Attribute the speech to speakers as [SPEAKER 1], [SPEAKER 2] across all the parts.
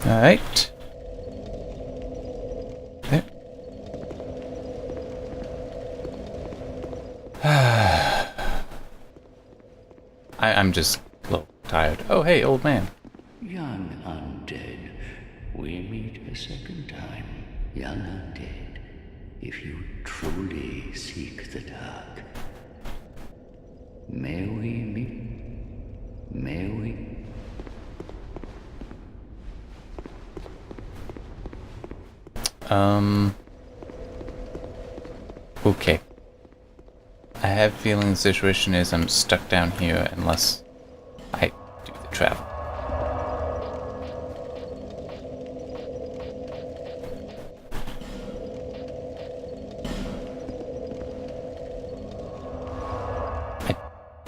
[SPEAKER 1] Alright. There. I'm just a little tired. Oh, hey, old man.
[SPEAKER 2] Young undead, we meet a second time. Young undead, if you truly seek the dark. May we meet? May we?
[SPEAKER 1] Okay. I have a feeling the situation is I'm stuck down here unless I do the travel.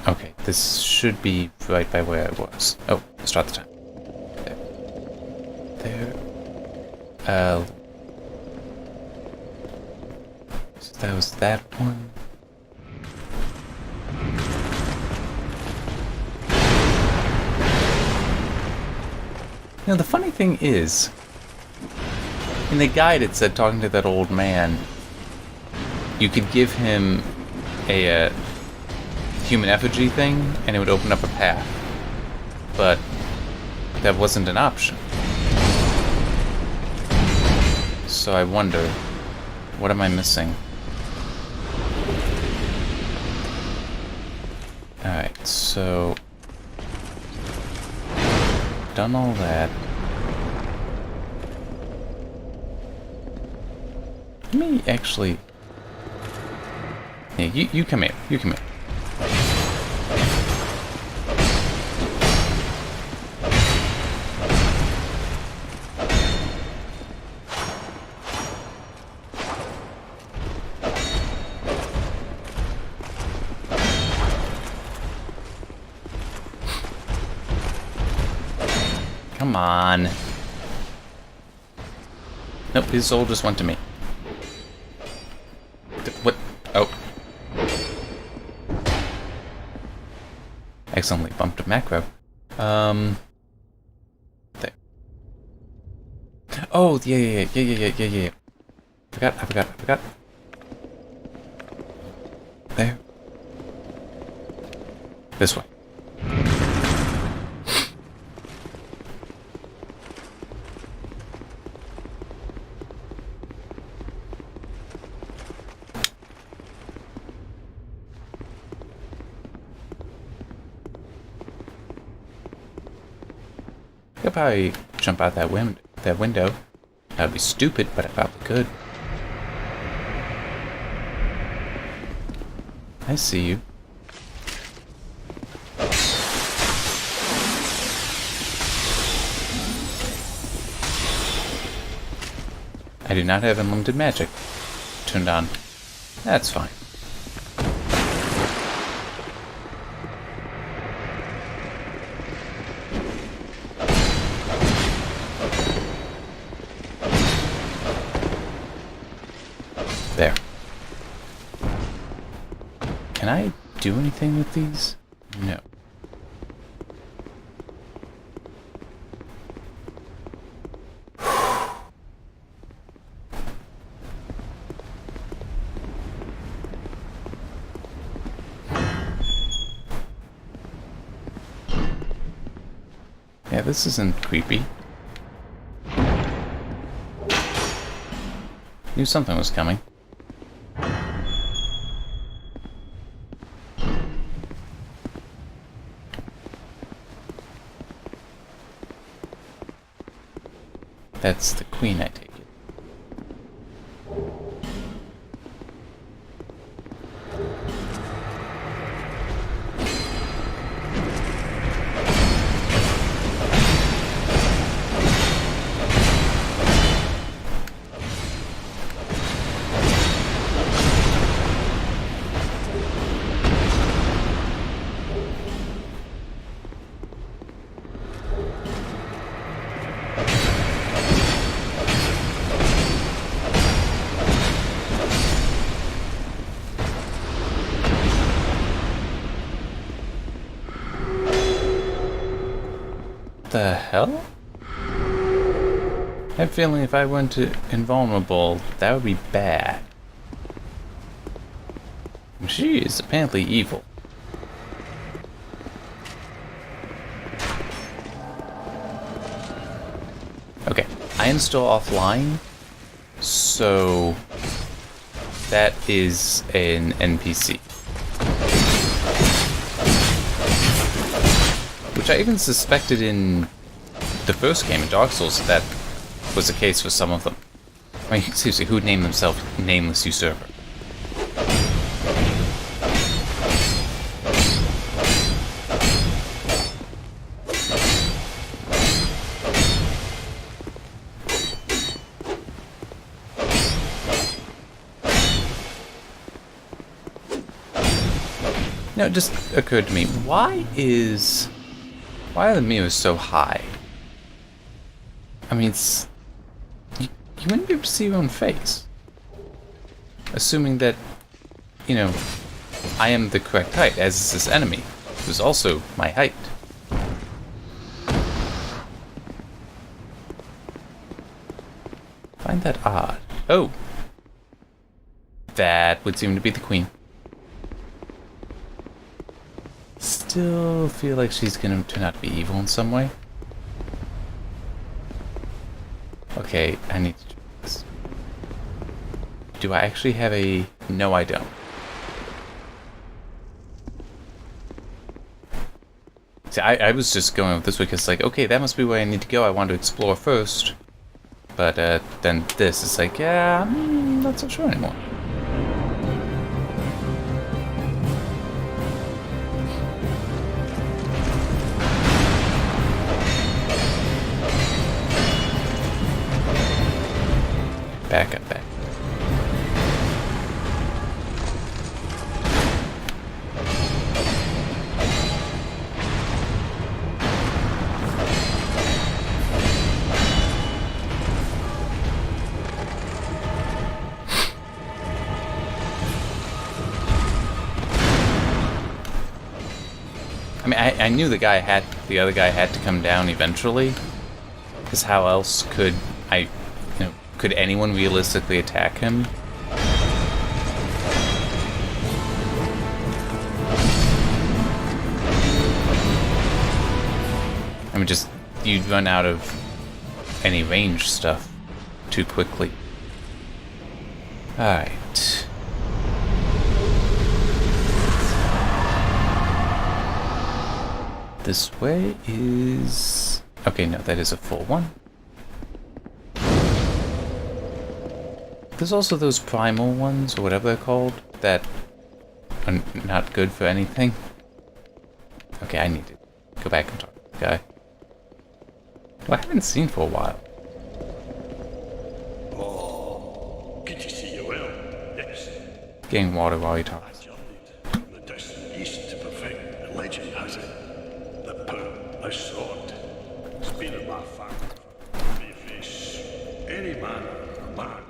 [SPEAKER 1] Okay, this should be right by where I was. Oh, start the time. There. So that was that one. You know, the funny thing is, in the guide it said talking to that old man, you could give him a human effigy thing and it would open up a path. But that wasn't an option. So I wonder, what am I missing? Alright, so done all that. Let me actually... Yeah, you come here. You come here. Come on. Nope, his soul just went to me. What? Oh. Accidentally bumped a macro. There. Oh, yeah. I forgot. There. This way. I'll probably jump out that window. That'd be stupid, but I probably could. I see you. I do not have unlimited magic turned on. That's fine. There. Can I do anything with these? No. Yeah, this isn't creepy. Knew something was coming. That's the queen, I take it. The hell? I have a feeling if I went to invulnerable, that would be bad. She is apparently evil. Okay, I am still offline, so that is an NPC. Which I even suspected in the first game in Dark Souls that was the case for some of them. I mean, seriously, who would name themselves Nameless Usurper? Now, it just occurred to me, why are the mirrors so high? I mean, you wouldn't be able to see your own face. Assuming that, you know, I am the correct height, as is this enemy, who's also my height. Find that odd. Oh! That would seem to be the queen. Still feel like she's gonna turn out to be evil in some way. Okay, I need to do this. Do I actually have a... No, I don't. See, I was just going with this because, like, okay, that must be where I need to go. I want to explore first. But then this is like, yeah, I'm not so sure anymore. Back up, back. I mean, I knew the other guy had to come down eventually, because how else could could anyone realistically attack him? I mean, just, you'd run out of any range stuff too quickly. Alright. This way is... Okay, no, that is a full one. There's also those primal ones, or whatever they're called, that are not good for anything. Okay, I need to go back and talk to the guy, who I haven't seen for a while.
[SPEAKER 3] Oh, good to see you well. Yes.
[SPEAKER 1] Getting water while he talks.
[SPEAKER 3] I journeyed from the distant east to perfect, the legend has it. The power is sought. It's been in my family. May face any man or man.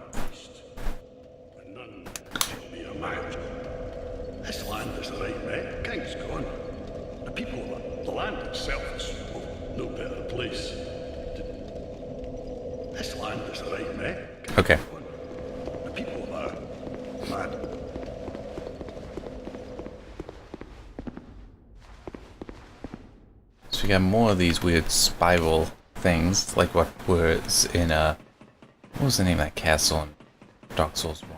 [SPEAKER 3] None shall be a match. This land is the right way. King's gone. The people of it, the land itself is no better place. This land is the right way.
[SPEAKER 1] Okay.
[SPEAKER 3] The people of it, mad.
[SPEAKER 1] So we got more of these weird spiral things, like what was in what was the name of that castle in Dark Souls 1?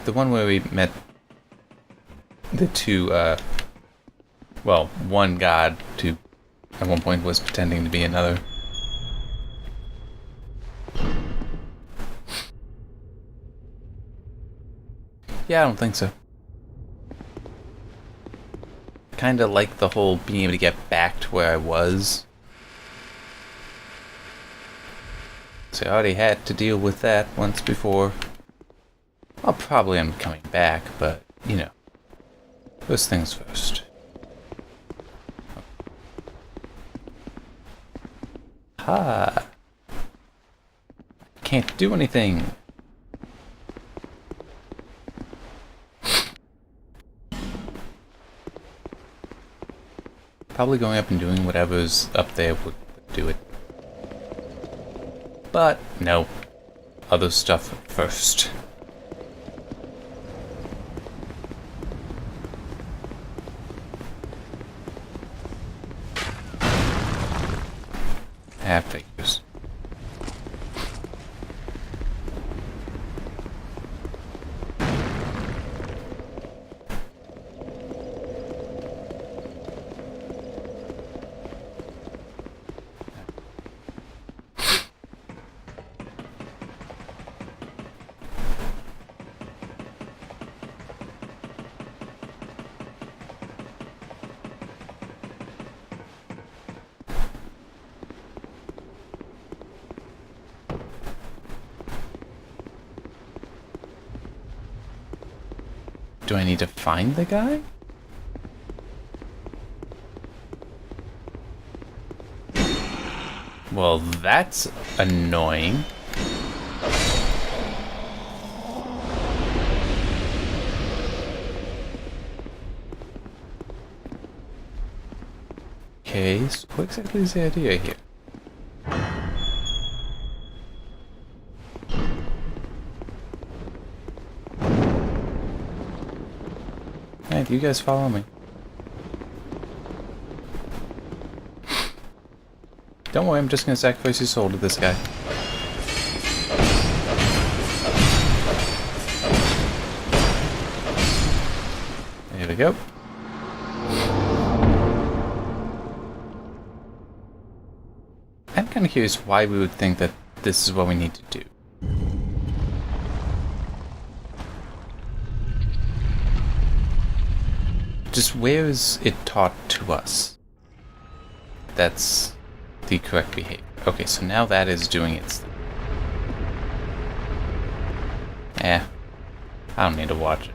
[SPEAKER 1] The one where we met the two, well, one god who at one point was pretending to be another. Yeah, I don't think so. Kinda like the whole being able to get back to where I was. So I already had to deal with that once before. I'll probably end up coming back, but, you know. First things first. Ha! Can't do anything. Probably going up and doing whatever's up there would do it. But, no. Other stuff first. Half figures. Do I need to find the guy? Well, that's annoying. Okay, so what exactly is the idea here? Hey, do you guys follow me? Don't worry, I'm just gonna sacrifice your soul to this guy. There we go. I'm kind of curious why we would think that this is what we need to do. Just where is it taught to us? That's the correct behavior. Okay, so now that is doing its thing. I don't need to watch it.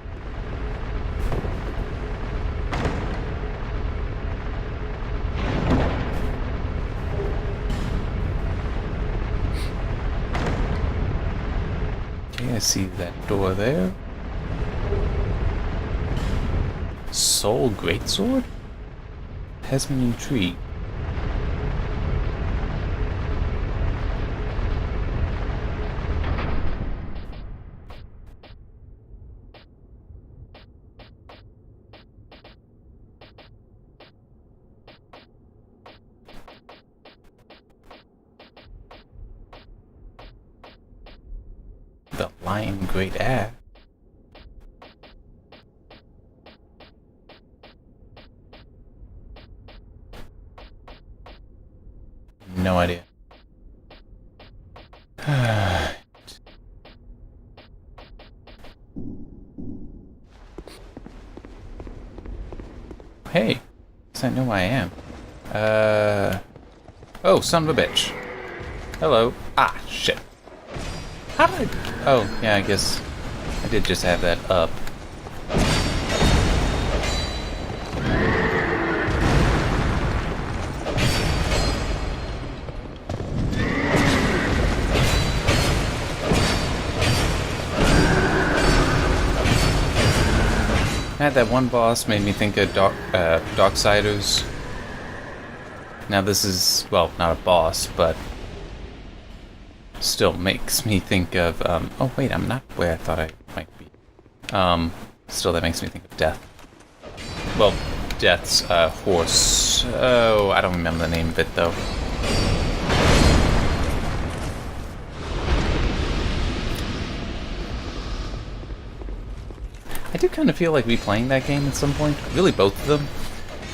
[SPEAKER 1] Okay, I see that door there. Soul Greatsword? Has me intrigued. The Lion Great Axe. No idea. Hey, does I know where I am? Oh, son of a bitch. Hello. Ah, shit. How did I... Oh, yeah, I guess I did just have that up. I had that one boss made me think of Darksiders. Now this is, well, not a boss, but still makes me think of, oh wait, I'm not where I thought I might be. Still that makes me think of Death. Well, Death's, horse. Oh, I don't remember the name of it, though. I do kind of feel like replaying that game at some point. Really, both of them.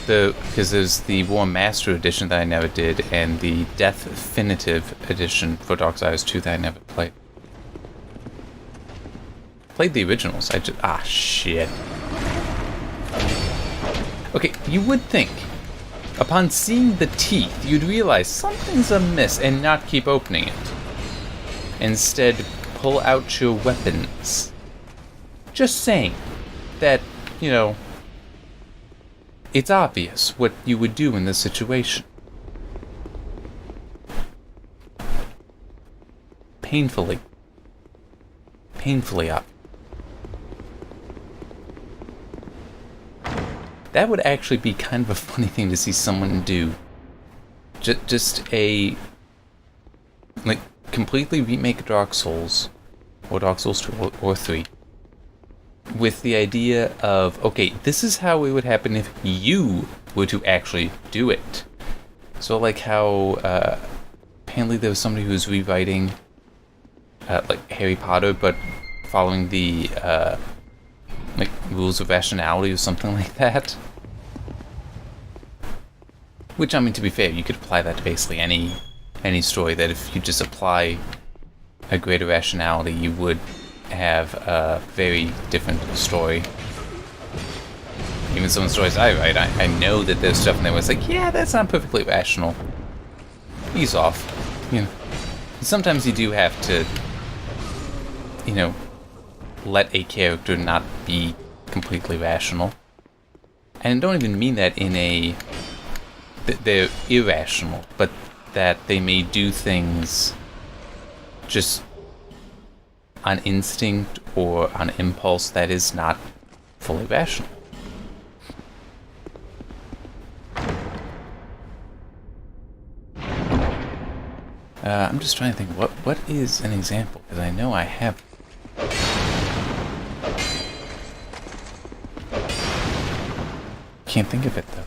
[SPEAKER 1] Because there's the War Master Edition that I never did, and the Definitive Edition for Darksiders 2 that I never played. Played the originals. Ah, shit. Okay, you would think, upon seeing the teeth, you'd realize something's amiss and not keep opening it. Instead, pull out your weapons. Just saying that, you know, it's obvious what you would do in this situation. Painfully obvious. That would actually be kind of a funny thing to see someone do. Just a, like, completely remake Dark Souls, or Dark Souls 2 or 3, with the idea of, okay, this is how it would happen if you were to actually do it. So like how apparently there was somebody who was rewriting like Harry Potter, but following the like rules of rationality or something like that. Which, I mean, to be fair, you could apply that to basically any story, that if you just apply a greater rationality, you would have a very different story. Even some of the stories I write, I know that there's stuff in there where it's like, yeah, that's not perfectly rational. Ease off. You know, sometimes you do have to, you know, let a character not be completely rational. And I don't even mean that in a... they're irrational, but that they may do things just on instinct or on impulse that is not fully rational. I'm just trying to think, what is an example? Because I know I have... Can't think of it, though.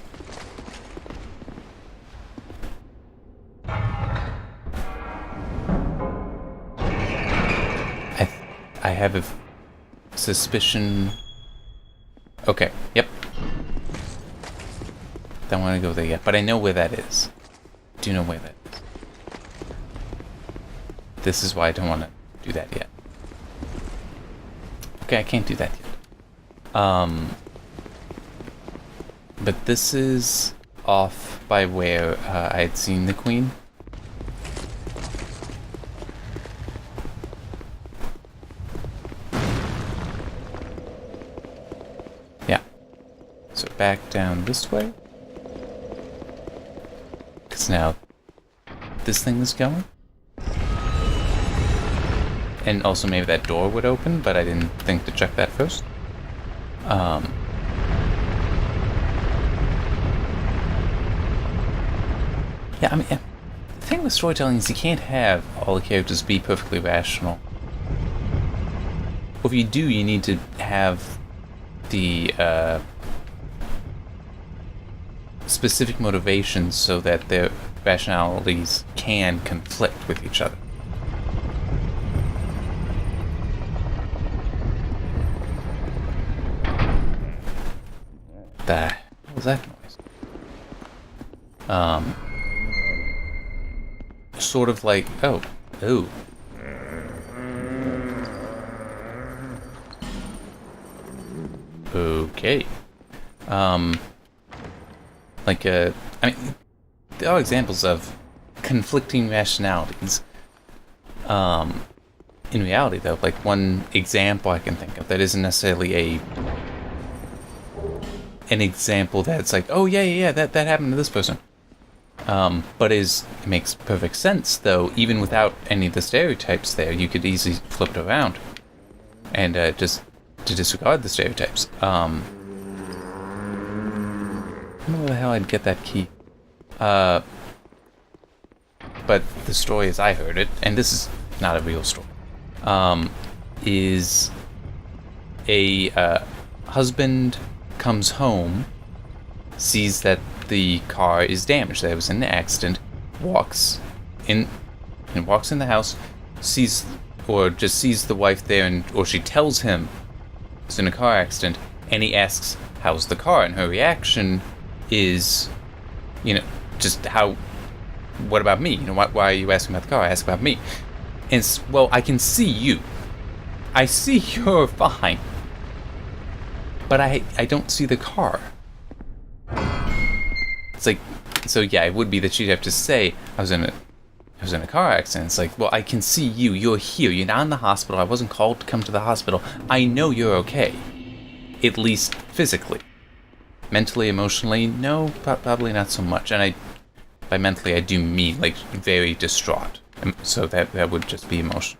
[SPEAKER 1] I have a suspicion... Okay, yep. Don't want to go there yet, but I know where that is. Do you know where that is? This is why I don't want to do that yet. Okay, I can't do that yet. But this is off by where I had seen the Queen. Yeah. So back down this way. Because now this thing is going. And also maybe that door would open, but I didn't think to check that first. Yeah, I mean, the thing with storytelling is you can't have all the characters be perfectly rational. If you do, you need to have the specific motivations so that their rationalities can conflict with each other. What was that noise? Sort of like, oh. Okay. Like, I mean, there are examples of conflicting rationalities. In reality, though, like one example I can think of that isn't necessarily an example that's like, oh yeah, that happened to this person. But it makes perfect sense, though, even without any of the stereotypes there. You could easily flip it around and just to disregard the stereotypes. I don't know where the hell I'd get that key. But the story as I heard it, and this is not a real story, is a husband comes home, sees that the car is damaged, that it was in an accident, walks in the house, sees the wife there, or she tells him it's in a car accident, and he asks, how's the car? And her reaction is, just what about me? Why are you asking about the car? I ask about me. And well, I can see you. I see you're fine. But I don't see the car. It's like, so yeah, it would be that she'd have to say, I was in a car accident. It's like, well, I can see you. You're here. You're not in the hospital. I wasn't called to come to the hospital. I know you're okay. At least physically. Mentally, emotionally, no, probably not so much. And by mentally, I do mean, like, very distraught. So that would just be emotion.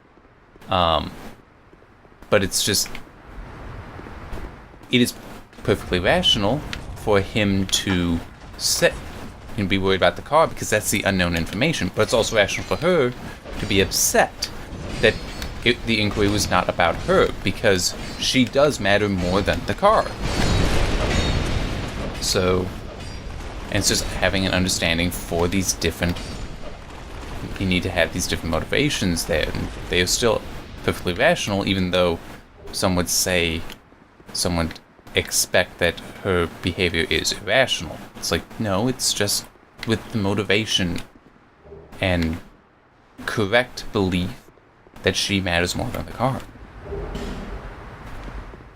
[SPEAKER 1] But it's just... It is perfectly rational for him to say... and be worried about the car because that's the unknown information. But it's also rational for her to be upset that the inquiry was not about her, because she does matter more than the car. So, and it's just having an understanding for these different, you need to have these different motivations there, and they are still perfectly rational, even though some would expect that her behavior is irrational. It's like, no, it's just with the motivation and correct belief that she matters more than the car.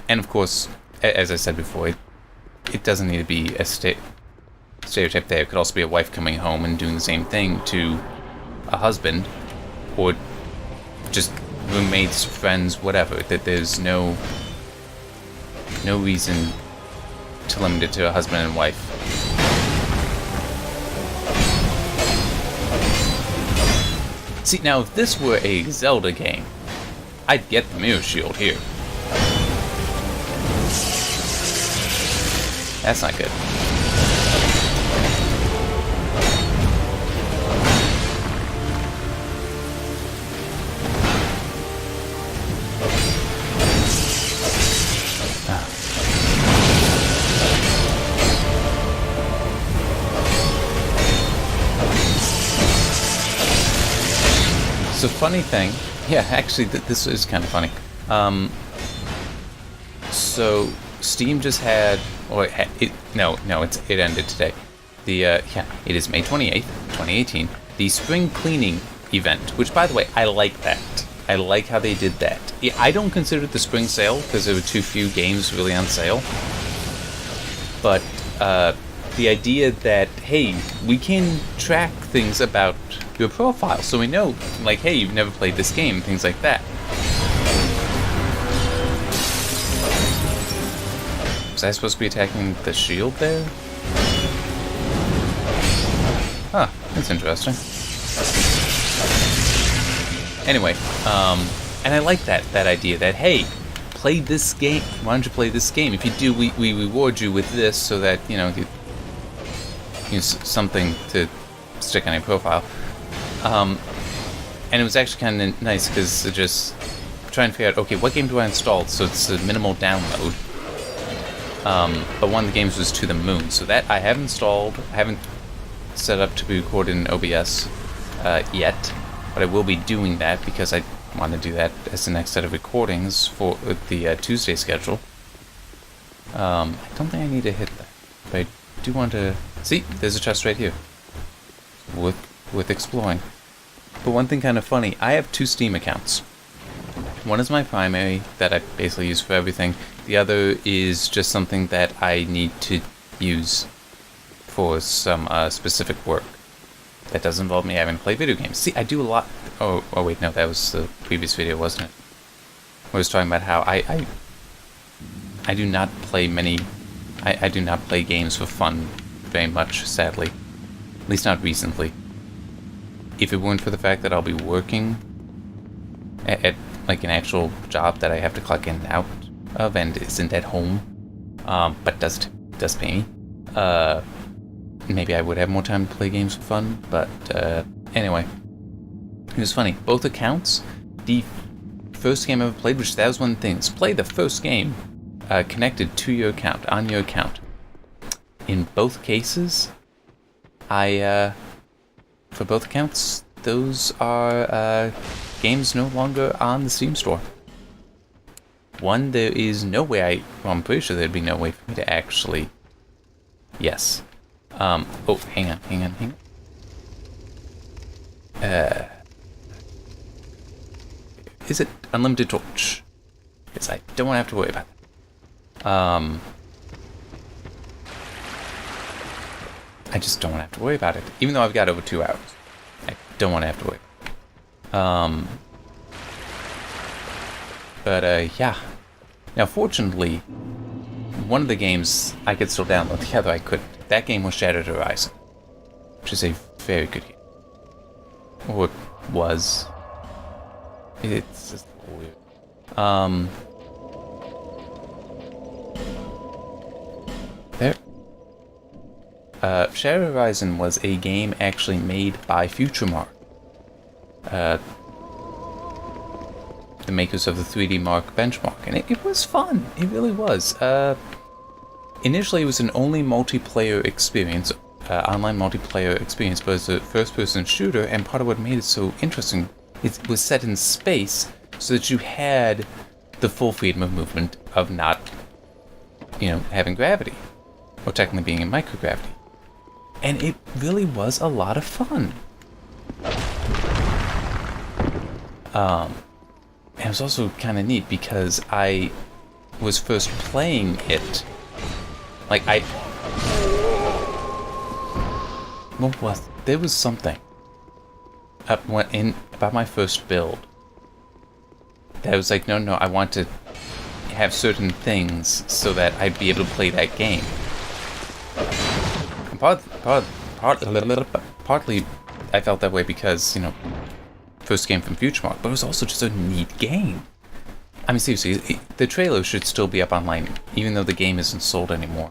[SPEAKER 1] And of course, as I said before, it doesn't need to be a stereotype there. It could also be a wife coming home and doing the same thing to a husband, or just roommates, friends, whatever. That there's no reason to limit it to a husband and wife. See, now if this were a Zelda game, I'd get the mirror shield here. That's not good. So funny thing, yeah, actually this is kind of funny. So Steam just had, it ended today. It is May 28th, 2018. The spring cleaning event, which by the way, I like that. I like how they did that. Yeah, I don't consider it the spring sale because there were too few games really on sale. But the idea that, hey, we can track things about your profile, so we know, like, hey, you've never played this game, things like that. Was I supposed to be attacking the shield there? Huh, that's interesting. Anyway, and I like that idea that, hey, play this game. Why don't you play this game? If you do, we reward you with this so that, you something to stick on your profile. And it was actually kind of nice because it just trying to figure out, okay, what game do I install? So it's a minimal download. But one of the games was To the Moon, so that I have installed. I haven't set up to be recorded in OBS yet, but I will be doing that because I want to do that as the next set of recordings for the Tuesday schedule. I don't think I need to hit that, but I do want to... See, there's a chest right here. With exploring. But one thing kind of funny, I have 2 Steam accounts. One is my primary that I basically use for everything. The other is just something that I need to use for some specific work. That does involve me having to play video games. See, I do a lot... Oh wait, no, that was the previous video, wasn't it? I was talking about how I do not play many... I do not play games for fun very much, sadly. At least not recently. If it weren't for the fact that I'll be working at like an actual job that I have to clock in and out of and isn't at home, but does pay me, maybe I would have more time to play games for fun. But anyway, it was funny. Both accounts, the first game I ever played, which that was one thing, is play the first game connected to your account, on your account. In both cases, for both accounts, those are games no longer on the Steam store. One, there is no way I'm pretty sure there'd be no way for me to actually... Yes. Oh, hang on. Is it Unlimited Torch? Yes, I don't want to have to worry about that. I just don't want to have to worry about it. Even though I've got over 2 hours. I don't want to have to worry. But yeah. Now, fortunately, one of the games I could still download, the other I couldn't. That game was Shattered Horizon, which is a very good game. Or it was. It's just weird. Shadow Horizon was a game actually made by FutureMark. The makers of the 3D Mark benchmark. And it was fun. It really was. Initially, it was an only multiplayer experience, online multiplayer experience, but it's a first-person shooter, and part of what made it so interesting, it was set in space, so that you had the full freedom of movement of not, having gravity, or technically being in microgravity. And it really was a lot of fun. And it was also kind of neat because I was first playing it. There was something about my first build that was like, no, I want to have certain things so that I'd be able to play that game. And partly I felt that way because, first game from FutureMark, but it was also just a neat game. I mean, seriously, the trailer should still be up online, even though the game isn't sold anymore.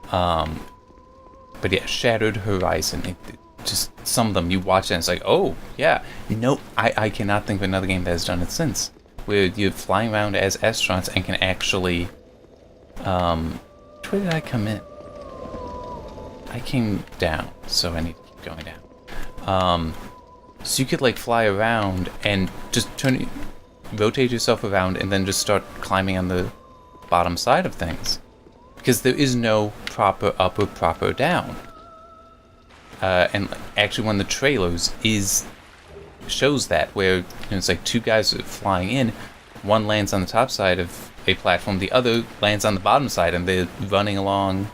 [SPEAKER 1] But yeah, Shattered Horizon, just some of them, you watch it and it's like, oh, yeah. No, I cannot think of another game that has done it since. Where you're flying around as astronauts and can actually... Where did I come in? I came down, so I need to keep going down. So you could, fly around and just rotate yourself around and then just start climbing on the bottom side of things. Because there is no proper up or proper down. And actually one of the trailers shows that, where it's like two guys are flying in, one lands on the top side of a platform, the other lands on the bottom side, and they're running along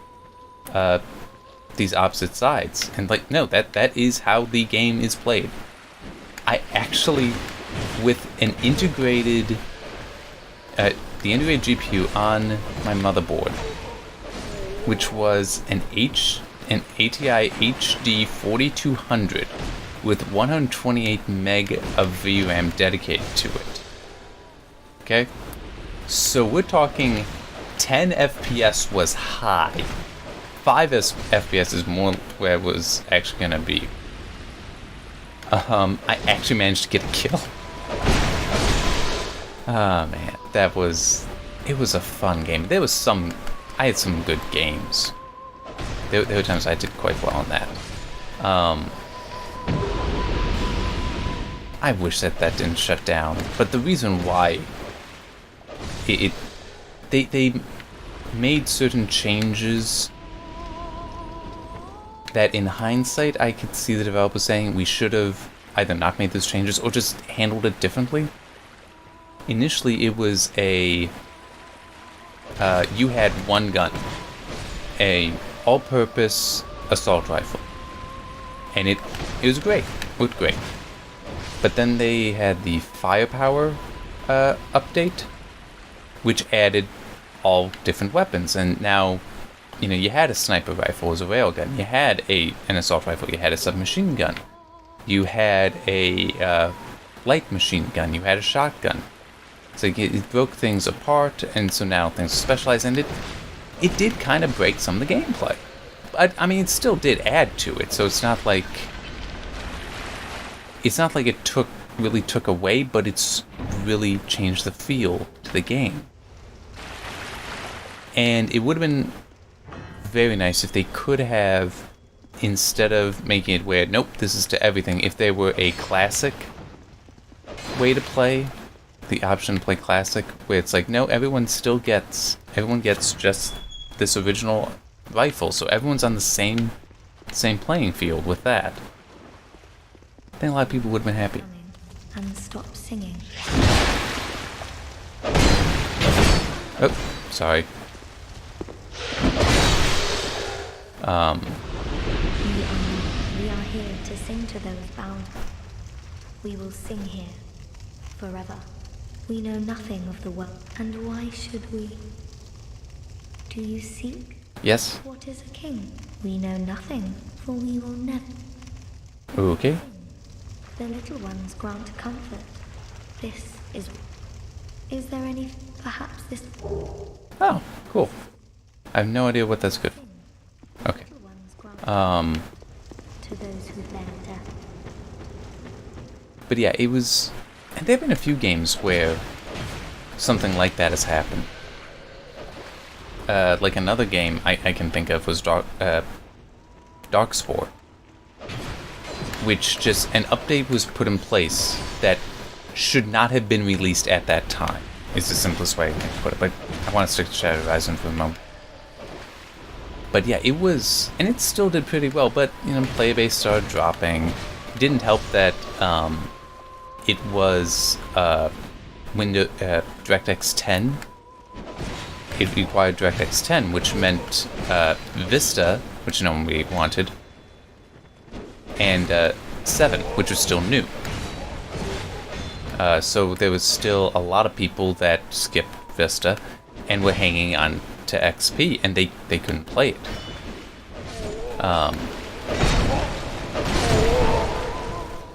[SPEAKER 1] these opposite sides. And no, that is how the game is played. I actually, with an integrated, the integrated GPU on my motherboard, which was an ATI HD 4200 with 128 meg of VRAM dedicated to it. Okay? So we're talking 10 FPS was high. 5 FPS is more where it was actually gonna be. I actually managed to get a kill. Ah, man, it was a fun game. I had some good games. There were times I did quite well on that. I wish that didn't shut down, but the reason why they made certain changes that in hindsight I could see the developers saying we should have either not made those changes or just handled it differently. Initially it was you had one gun, a all-purpose assault rifle, and it was great, it looked great. But then they had the firepower update, which added all different weapons, and now you had a sniper rifle as a railgun, you had an assault rifle, you had a submachine gun, you had a light machine gun, you had a shotgun. So it broke things apart, and so now things are specialized, and it did kind of break some of the gameplay. But I mean, it still did add to it, so it's not like it really took away, but it's really changed the feel to the game. And it would have been very nice if they could have, instead of making it where, nope, this is to everything, if there were a classic way to play, the option to play classic, where it's like, no, everyone gets just this original rifle, so everyone's on the same playing field with that. I think a lot of people would have been happy.
[SPEAKER 4] And stop singing.
[SPEAKER 1] Oh, sorry.
[SPEAKER 4] We are here to sing to those bound. We will sing here forever. We know nothing of the world, and why should we? Do you seek?
[SPEAKER 1] Yes.
[SPEAKER 4] What is a king? We know nothing, for we will never.
[SPEAKER 1] Okay.
[SPEAKER 4] The little ones grant comfort. This is. Is there any? Perhaps this.
[SPEAKER 1] Oh, cool. I have no idea what that's good for. Okay.
[SPEAKER 4] Little ones grant To those who bear death.
[SPEAKER 1] But yeah, it was... And there have been a few games where something like that has happened. Like another game I can think of was Darkspore, which just... An update was put in place that should not have been released at that time, is the simplest way I can put it. But I want to stick to Shadow Horizon for a moment. But yeah, it was... And it still did pretty well, but, you know, player base started dropping. It didn't help that it was DirectX 10. It required DirectX 10, which meant Vista, which no one really wanted, and 7, which was still new. So there was still a lot of people that skipped Vista and were hanging on to XP, and they couldn't play it.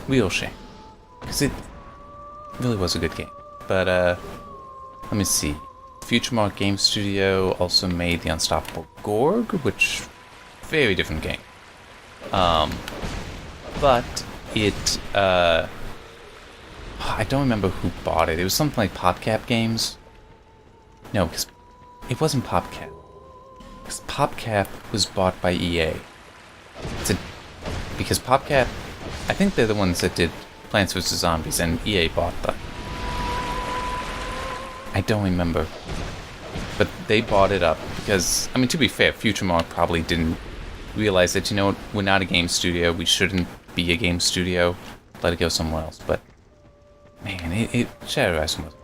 [SPEAKER 1] Real shame, because it really was a good game. But let me see. FutureMark Game Studio also made The Unstoppable Gorg, which very different game. But it I don't remember who bought it. It was something like PopCap Games. No, because it wasn't PopCap. Because PopCap was bought by EA. Because PopCap, I think they're the ones that did Plants vs. Zombies, and EA bought them. I don't remember. But they bought it up because, I mean, to be fair, FutureMark probably didn't realize that, you know, we're not a game studio. We shouldn't be a game studio. Let it go somewhere else. But, man, Shadow Horizon was...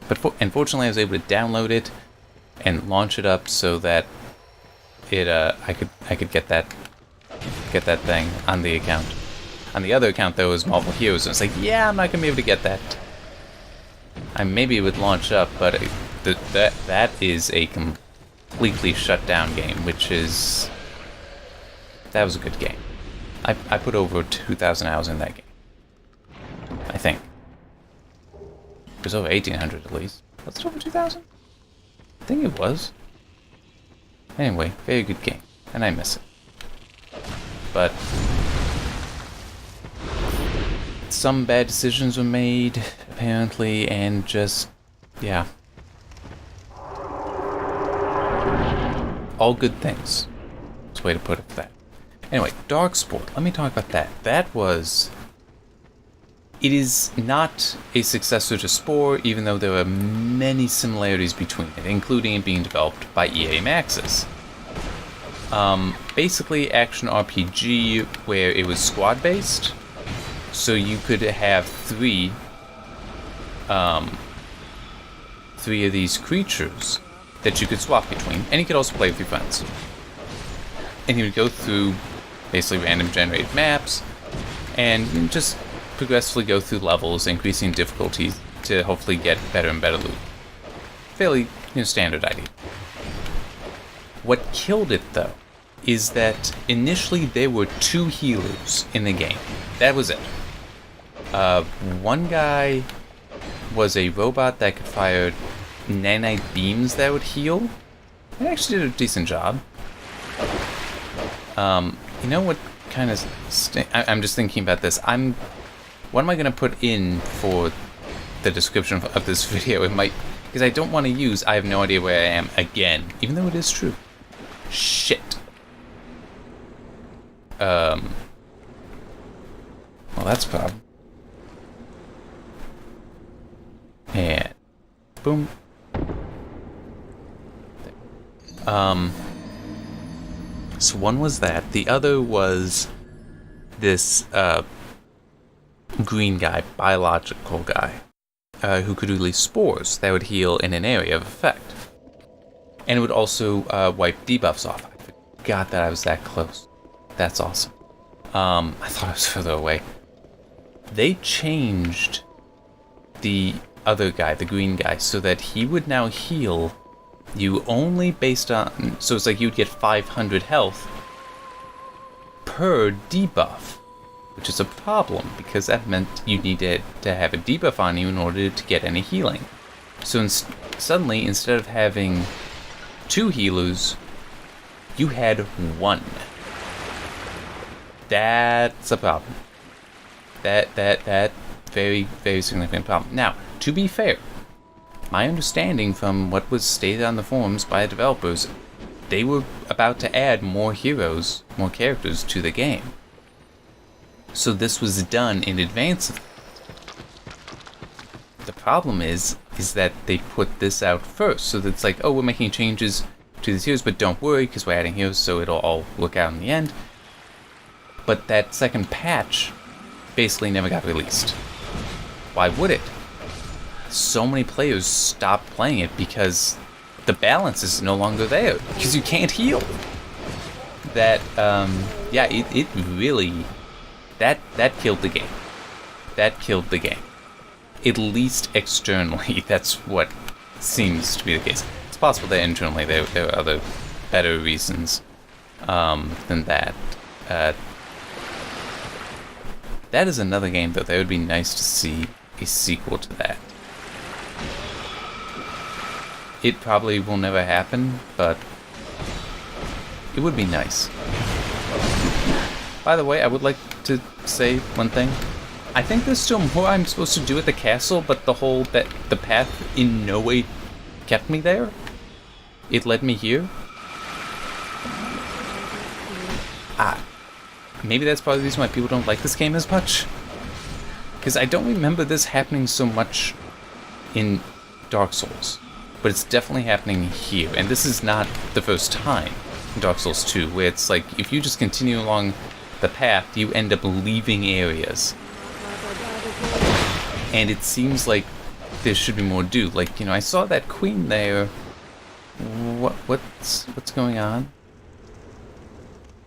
[SPEAKER 1] But unfortunately, I was able to download it and launch it up so that it I could get that thing on the account. On the other account, though, was Marvel Heroes, and it's like, yeah, I'm not gonna be able to get that. Maybe it would launch up, but that is a completely shut down game, which is... That was a good game. I put over 2,000 hours in that game. I think. It was over 1,800 at least. Was it over 2,000? I think it was. Anyway, very good game. And I miss it. But... some bad decisions were made, apparently, and just... yeah. All good things. That's the way to put it for that. Anyway, Darkspore. Let me talk about that. That was... It is not a successor to Spore, even though there are many similarities between it, including it being developed by EA Maxis. Basically, action RPG where it was squad-based, so you could have three of these creatures that you could swap between, and you could also play with your friends. And you would go through basically random generated maps, and just progressively go through levels, increasing difficulties to hopefully get better and better loot. Fairly, standard idea. What killed it, though, is that initially there were 2 healers in the game. That was it. One guy was a robot that could fire nanite beams that would heal. It actually did a decent job. You know what kind of... I'm just thinking about this. What am I going to put in for the description of this video? It might... Because I don't want to use I have no idea where I am again. Even though it is true. Shit. Well, that's a problem. And... boom. So one was that. The other was this, green guy, biological guy, who could release spores that would heal in an area of effect. And it would also wipe debuffs off. I forgot that I was that close. That's awesome. I thought I was further away. They changed the other guy, the green guy, so that he would now heal you only based on... So it's like you'd get 500 health per debuff. Which is a problem, because that meant you needed to have a debuff on you in order to get any healing. So suddenly, instead of having 2 healers You had one. That's a problem. That very, very significant problem. Now, to be fair, my understanding from what was stated on the forums by the developers, they were about to add more heroes, more characters to the game. So this was done in advance of it. The problem is that they put this out first. So it's like, oh, we're making changes to these heroes, but don't worry, because we're adding heroes, so it'll all work out in the end. But that second patch basically never got released. Why would it? So many players stopped playing it because the balance is no longer there, because you can't heal. That, yeah, it really, that killed the game. That killed the game. At least externally, that's what seems to be the case. It's possible that internally there are other better reasons than that. That is another game, though. That would be nice to see a sequel to that. It probably will never happen, but it would be nice. By the way, I would like to say one thing. I think there's still more I'm supposed to do at the castle, but the path in no way kept me there. It led me here. Maybe that's probably the reason why people don't like this game as much. Because I don't remember this happening so much in Dark Souls. But it's definitely happening here. And this is not the first time in Dark Souls 2, where it's like, if you just continue along the path, you end up leaving areas. And it seems like there should be more to do. Like, you know, I saw that queen there. What's going on?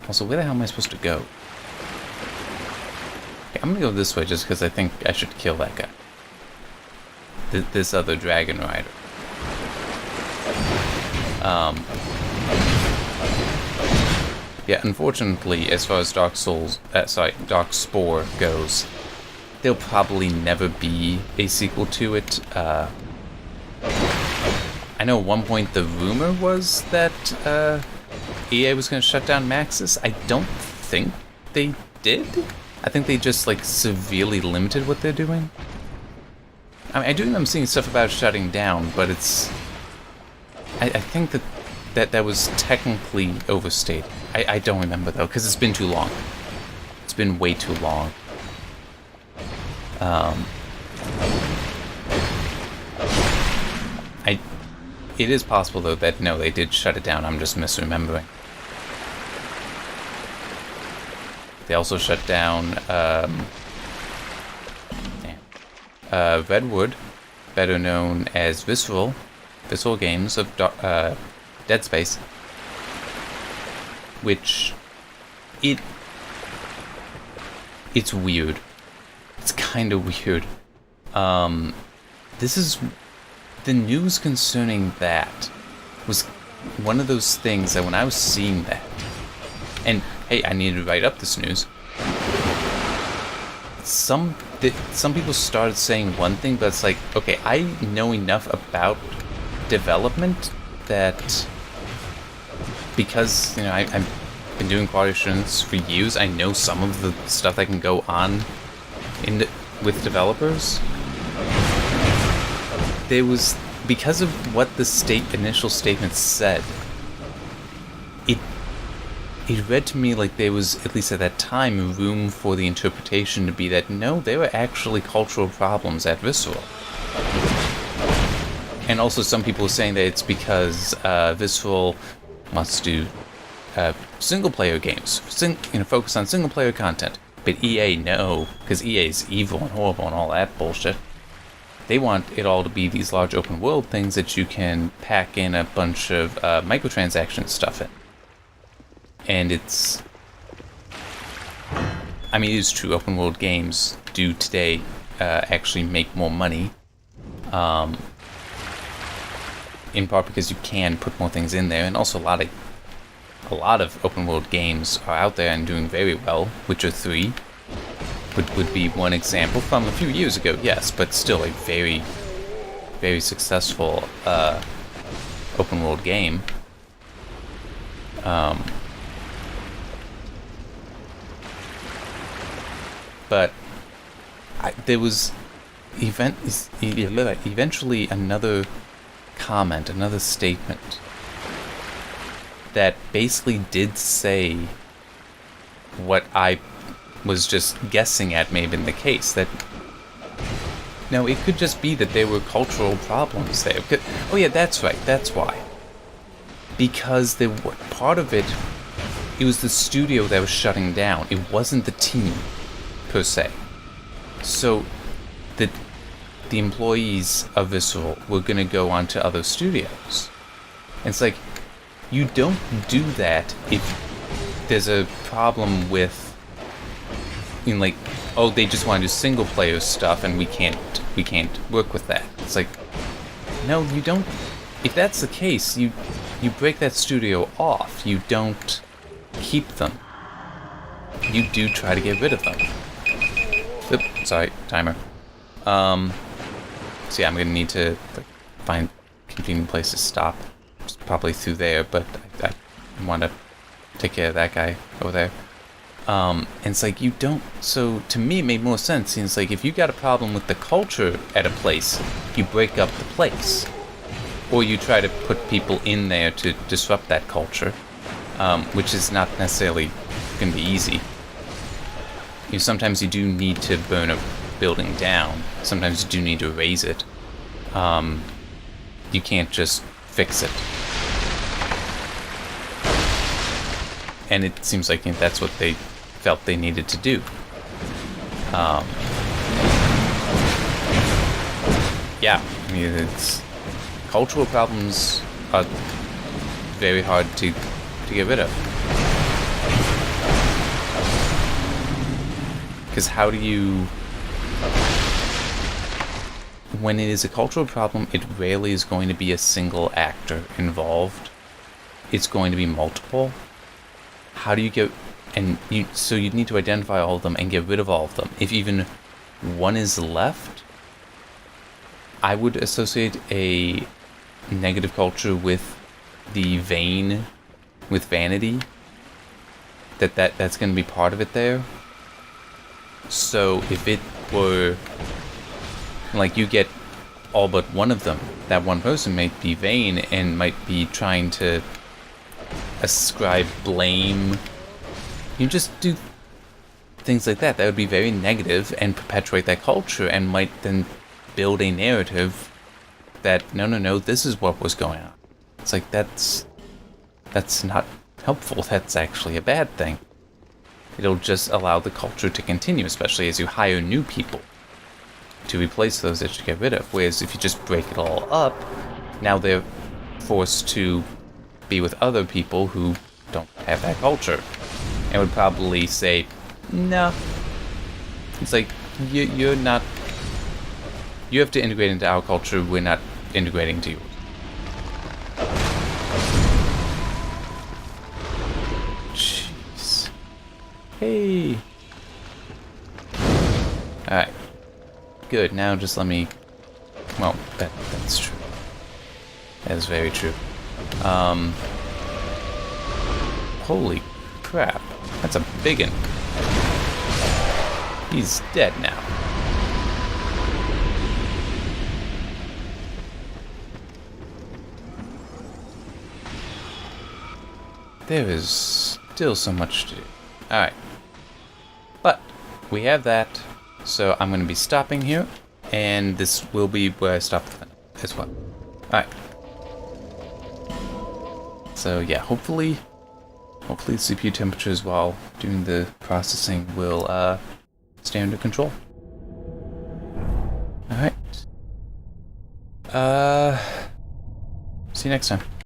[SPEAKER 1] Also, where the hell am I supposed to go? Okay, I'm gonna go this way just because I think I should kill that guy. This other dragon rider. Yeah, unfortunately, as far as Dark Spore goes, there'll probably never be a sequel to it. I know at one point the rumor was that EA was going to shut down Maxis. I don't think they did. I think they just like severely limited what they're doing. I mean, I do remember seeing stuff about shutting down, but it's... I think that was technically overstated. I don't remember though, because it's been too long. It's been way too long. It is possible though that no, they did shut it down. I'm just misremembering. They also shut down Redwood, better known as Visceral Games of Dead Space, which it's weird. It's kind of weird. This is the news concerning that was one of those things that when I was seeing that, and hey, I needed to write up this news. Some people started saying one thing, but it's like, okay, I know enough about development that because, you know, I've been doing quality assurance for years, I know some of the stuff that can go on with developers. There was, because of what the initial statement said, it read to me like there was, at least at that time, room for the interpretation to be that no, there were actually cultural problems at Visceral. And also some people were saying that it's because Visceral wants to do single-player games, focus on single-player content. But EA, no, because EA is evil and horrible and all that bullshit. They want it all to be these large open-world things that you can pack in a bunch of microtransaction stuff in. And it's... I mean, it is true, open-world games do today actually make more money. In part because you can put more things in there, and also a lot of open-world games are out there and doing very well. Witcher 3 would be one example from a few years ago, yes, but still a very, very successful open-world game. But there was eventually another comment, another statement that basically did say what I was just guessing at may have been the case. That no, it could just be that there were cultural problems there. Oh yeah, that's right. That's why. Because there were part of it. It was the studio that was shutting down. It wasn't the team, per se. So, the employees of Visceral were gonna go on to other studios. And it's like, you don't do that if there's a problem with, like, oh, they just want to do single player stuff and we can't work with that. It's like, no, you don't. If that's the case, you break that studio off. You don't keep them. You do try to get rid of them. Oops, sorry, timer. So yeah, I'm gonna need to find a convenient place to stop. It's probably through there, but I want to take care of that guy over there. And it's like, you don't. So to me, it made more sense. It's like, if you got a problem with the culture at a place, you break up the place, or you try to put people in there to disrupt that culture, which is not necessarily going to be easy. Sometimes you do need to burn a building down. Sometimes you do need to raise it. You can't just fix it. And it seems like that's what they felt they needed to do. Yeah, I mean, it's cultural problems are very hard to get rid of. Because how do you... When it is a cultural problem, it rarely is going to be a single actor involved. It's going to be multiple. How do you get... So you need to identify all of them and get rid of all of them. If even one is left, I would associate a negative culture with the vain, with vanity. That's going to be part of it there. So if it were like you get all but one of them, that one person might be vain and might be trying to ascribe blame. You just do things like that. That would be very negative and perpetuate that culture, and might then build a narrative that no, this is what was going on. It's like, that's not helpful. That's actually a bad thing. It'll just allow the culture to continue, especially as you hire new people to replace those that you get rid of. Whereas if you just break it all up, now they're forced to be with other people who don't have that culture, and would probably say, no. It's like, you're not... You have to integrate into our culture, we're not integrating to yours. Jeez. Hey. Alright. Good, now just let me... Well, that's true. That is very true. Holy crap. That's a biggin. He's dead now. There is still so much to do. Alright. But we have that, so I'm going to be stopping here, and this will be where I stop the film as well. Alright. So yeah, hopefully the CPU temperatures while doing the processing will stay under control. Alright. See you next time.